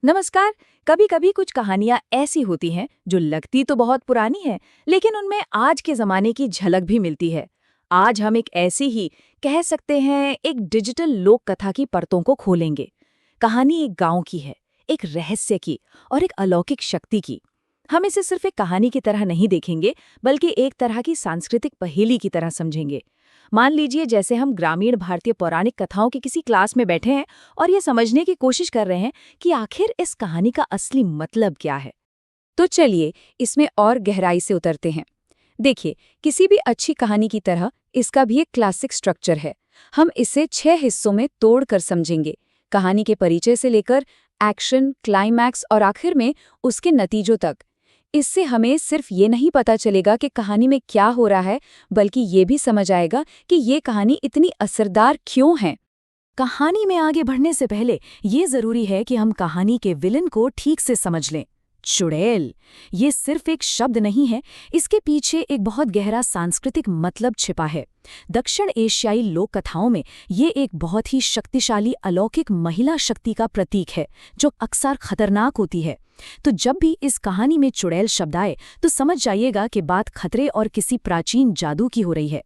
नमस्कार। कभी कभी कुछ कहानियां ऐसी होती हैं जो लगती तो बहुत पुरानी है, लेकिन उनमें आज के जमाने की झलक भी मिलती है। आज हम एक ऐसी ही, कह सकते हैं, एक डिजिटल लोक कथा की परतों को खोलेंगे। कहानी एक गांव की है, एक रहस्य की और एक अलौकिक शक्ति की। हम इसे सिर्फ एक कहानी की तरह नहीं देखेंगे, बल्कि एक तरह की सांस्कृतिक पहेली की तरह समझेंगे। मान लीजिए जैसे हम ग्रामीण भारतीय पौराणिक कथाओं के किसी क्लास में बैठे हैं और ये समझने की कोशिश कर रहे हैं कि आखिर इस कहानी का असली मतलब क्या है। तो चलिए इसमें और गहराई से उतरते हैं। देखिए, किसी भी अच्छी कहानी की तरह इसका भी एक क्लासिक स्ट्रक्चर है। हम इसे 6 हिस्सों में तोड़कर समझेंगे। कहानी के परिचय से लेकर एक्शन, क्लाइमैक्स और आखिर में उसके नतीजों तक। इससे हमें सिर्फ ये नहीं पता चलेगा कि कहानी में क्या हो रहा है, बल्कि ये भी समझ आएगा कि ये कहानी इतनी असरदार क्यों है। कहानी में आगे बढ़ने से पहले ये जरूरी है कि हम कहानी के विलन को ठीक से समझ लें। चुड़ैल, ये सिर्फ एक शब्द नहीं है, इसके पीछे एक बहुत गहरा सांस्कृतिक मतलब छिपा है। दक्षिण एशियाई लोक कथाओं में ये एक बहुत ही शक्तिशाली अलौकिक महिला शक्ति का प्रतीक है, जो अक्सर खतरनाक होती है। तो जब भी इस कहानी में चुड़ैल शब्द आए, तो समझ जाइएगा कि बात खतरे और किसी प्राचीन जादू की हो रही है।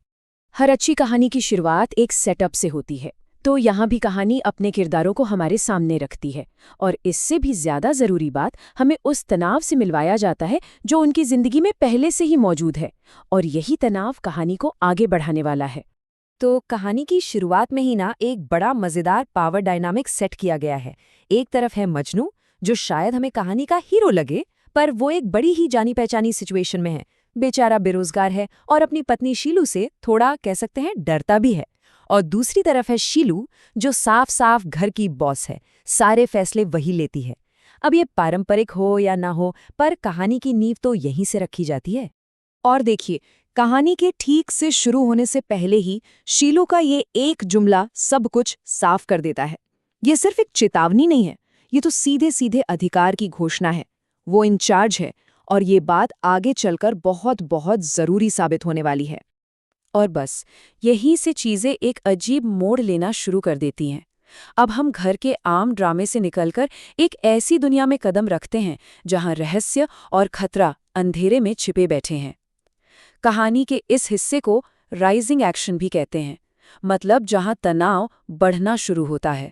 हर अच्छी कहानी की शुरुआत एक सेटअप से होती है, तो यहाँ भी कहानी अपने किरदारों को हमारे सामने रखती है। और इससे भी ज्यादा जरूरी बात, हमें उस तनाव से मिलवाया जाता है जो उनकी जिंदगी में पहले से ही मौजूद है, और यही तनाव कहानी को आगे बढ़ाने वाला है। तो कहानी की शुरुआत में ही ना एक बड़ा मजेदार पावर डायनामिक सेट किया गया है। एक तरफ है मजनू, जो शायद हमें कहानी का हीरो लगे, पर वो एक बड़ी ही जानी पहचानी सिचुएशन में है। बेचारा बेरोजगार है और अपनी पत्नी शीलू से थोड़ा कह सकते हैं डरता भी है। और दूसरी तरफ है शीलू, जो साफ साफ घर की बॉस है, सारे फैसले वही लेती है। अब ये पारंपरिक हो या ना हो, पर कहानी की नींव तो यहीं से रखी जाती है। और देखिए, कहानी के ठीक से शुरू होने से पहले ही शीलू का ये एक जुमला सब कुछ साफ कर देता है। ये सिर्फ एक चेतावनी नहीं है, ये तो सीधे सीधे अधिकार की घोषणा है। वो इंचार्ज है, और ये बात आगे चलकर बहुत बहुत जरूरी साबित होने वाली है। और बस यहीं से चीजें एक अजीब मोड़ लेना शुरू कर देती हैं। अब हम घर के आम ड्रामे से निकलकर एक ऐसी दुनिया में कदम रखते हैं जहां रहस्य और खतरा अंधेरे में छिपे बैठे हैं। कहानी के इस हिस्से को राइजिंग एक्शन भी कहते हैं, मतलब जहां तनाव बढ़ना शुरू होता है।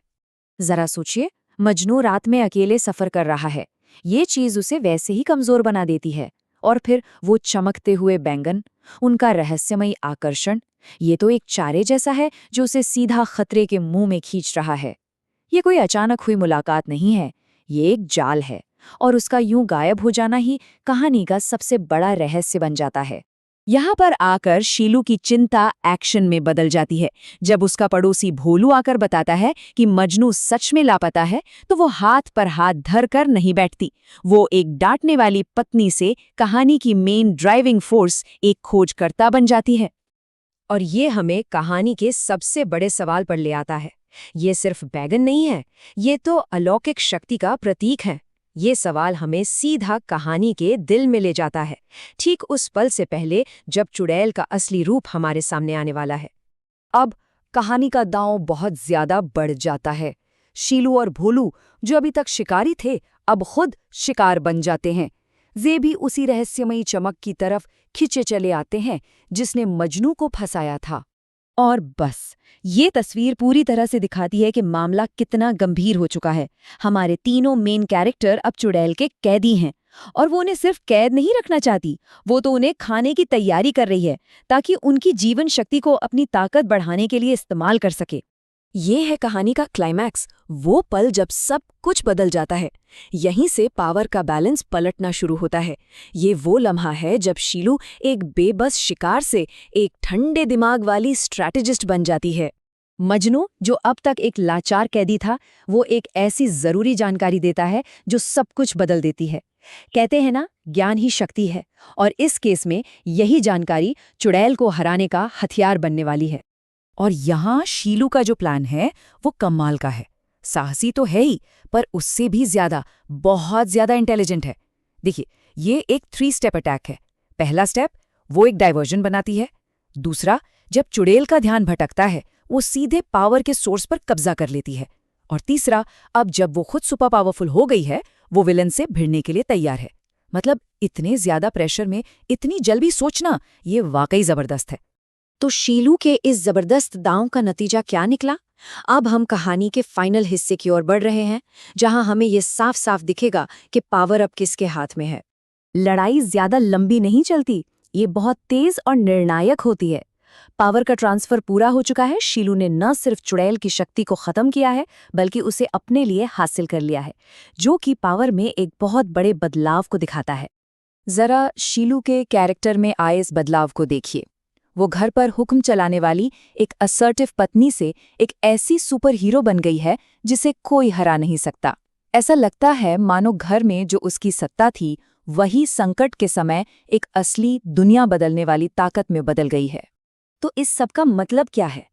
जरा सोचिए, मजनू रात में अकेले सफर कर रहा है। ये चीज उसे वैसे ही कमजोर बना देती है। और फिर वो चमकते हुए बैंगन, उनका रहस्यमयी आकर्षण, ये तो एक चारे जैसा है जो उसे सीधा खतरे के मुंह में खींच रहा है। ये कोई अचानक हुई मुलाकात नहीं है, ये एक जाल है, और उसका यूं गायब हो जाना ही कहानी का सबसे बड़ा रहस्य बन जाता है। यहाँ पर आकर शीलू की चिंता एक्शन में बदल जाती है। जब उसका पड़ोसी भोलू आकर बताता है कि मजनू सच में लापता है, तो वो हाथ पर हाथ धर कर नहीं बैठती। वो एक डांटने वाली पत्नी से कहानी की मेन ड्राइविंग फोर्स, एक खोजकर्ता बन जाती है। और ये हमें कहानी के सबसे बड़े सवाल पर ले आता है। ये सिर्फ बैगन नहीं है, ये तो अलौकिक शक्ति का प्रतीक है। ये सवाल हमें सीधा कहानी के दिल में ले जाता है, ठीक उस पल से पहले जब चुड़ैल का असली रूप हमारे सामने आने वाला है। अब कहानी का दांव बहुत ज्यादा बढ़ जाता है। शीलू और भोलू, जो अभी तक शिकारी थे, अब खुद शिकार बन जाते हैं। वे भी उसी रहस्यमयी चमक की तरफ खिंचे चले आते हैं जिसने मजनू को फंसाया था। और बस ये तस्वीर पूरी तरह से दिखाती है कि मामला कितना गंभीर हो चुका है। हमारे तीनों मेन कैरेक्टर अब चुड़ैल के कैदी हैं, और वो उन्हें सिर्फ कैद नहीं रखना चाहती, वो तो उन्हें खाने की तैयारी कर रही है, ताकि उनकी जीवन शक्ति को अपनी ताकत बढ़ाने के लिए इस्तेमाल कर सके। ये है कहानी का क्लाइमैक्स, वो पल जब सब कुछ बदल जाता है। यहीं से पावर का बैलेंस पलटना शुरू होता है। ये वो लम्हा है जब शीलू एक बेबस शिकार से एक ठंडे दिमाग वाली स्ट्रैटेजिस्ट बन जाती है। मजनू, जो अब तक एक लाचार कैदी था, वो एक ऐसी जरूरी जानकारी देता है जो सब कुछ बदल देती है। कहते हैं ना, ज्ञान ही शक्ति है, और इस केस में यही जानकारी चुड़ैल को हराने का हथियार बनने वाली है। और यहाँ शीलू का जो प्लान है वो कमाल का है। साहसी तो है ही, पर उससे भी ज्यादा, बहुत ज्यादा इंटेलिजेंट है। देखिए, ये एक 3 स्टेप अटैक है। पहला स्टेप, वो एक डाइवर्जन बनाती है। दूसरा, जब चुड़ैल का ध्यान भटकता है, वो सीधे पावर के सोर्स पर कब्जा कर लेती है। और तीसरा, अब जब वो खुद सुपर पावरफुल हो गई है, वो विलन से भिड़ने के लिए तैयार है। मतलब इतने ज्यादा प्रेशर में इतनी जल्दी सोचना, ये वाकई जबरदस्त है। तो शीलू के इस जबरदस्त दांव का नतीजा क्या निकला? अब हम कहानी के फाइनल हिस्से की ओर बढ़ रहे हैं, जहां हमें ये साफ साफ दिखेगा कि पावर अब किसके हाथ में है। लड़ाई ज्यादा लंबी नहीं चलती, ये बहुत तेज और निर्णायक होती है। पावर का ट्रांसफर पूरा हो चुका है। शीलू ने न सिर्फ चुड़ैल की शक्ति को खत्म किया है, बल्कि उसे अपने लिए हासिल कर लिया है, जो कि पावर में एक बहुत बड़े बदलाव को दिखाता है। जरा शीलू के कैरेक्टर में आए इस बदलाव को देखिए। वो घर पर हुक्म चलाने वाली एक असर्टिव पत्नी से एक ऐसी सुपर हीरो बन गई है जिसे कोई हरा नहीं सकता। ऐसा लगता है मानो घर में जो उसकी सत्ता थी, वही संकट के समय एक असली दुनिया बदलने वाली ताकत में बदल गई है। तो इस सब का मतलब क्या है?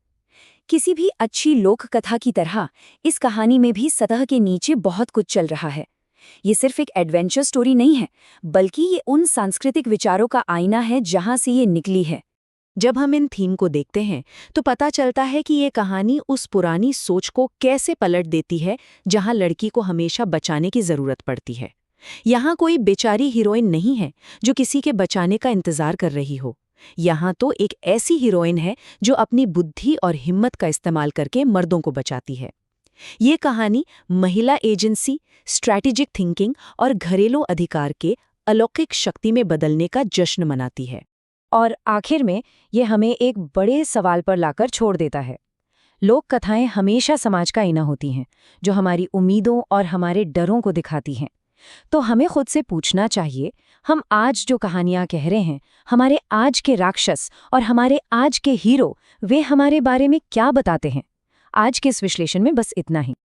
किसी भी अच्छी लोक कथा की तरह इस कहानी में भी सतह के नीचे बहुत कुछ चल रहा है। ये सिर्फ एक एडवेंचर स्टोरी नहीं है, बल्कि ये उन सांस्कृतिक विचारों का आईना है जहां से ये निकली है। जब हम इन थीम को देखते हैं तो पता चलता है कि ये कहानी उस पुरानी सोच को कैसे पलट देती है जहां लड़की को हमेशा बचाने की जरूरत पड़ती है। यहाँ कोई बेचारी हीरोइन नहीं है जो किसी के बचाने का इंतजार कर रही हो। यहाँ तो एक ऐसी हीरोइन है जो अपनी बुद्धि और हिम्मत का इस्तेमाल करके मर्दों को बचाती है। ये कहानी महिला एजेंसी, स्ट्रैटेजिक थिंकिंग और घरेलू अधिकार के अलौकिक शक्ति में बदलने का जश्न मनाती है। और आखिर में ये हमें एक बड़े सवाल पर लाकर छोड़ देता है। लोक कथाएं हमेशा समाज का आईना होती हैं, जो हमारी उम्मीदों और हमारे डरों को दिखाती हैं। तो हमें खुद से पूछना चाहिए, हम आज जो कहानियां कह रहे हैं, हमारे आज के राक्षस और हमारे आज के हीरो, वे हमारे बारे में क्या बताते हैं? आज के इस विश्लेषण में बस इतना ही।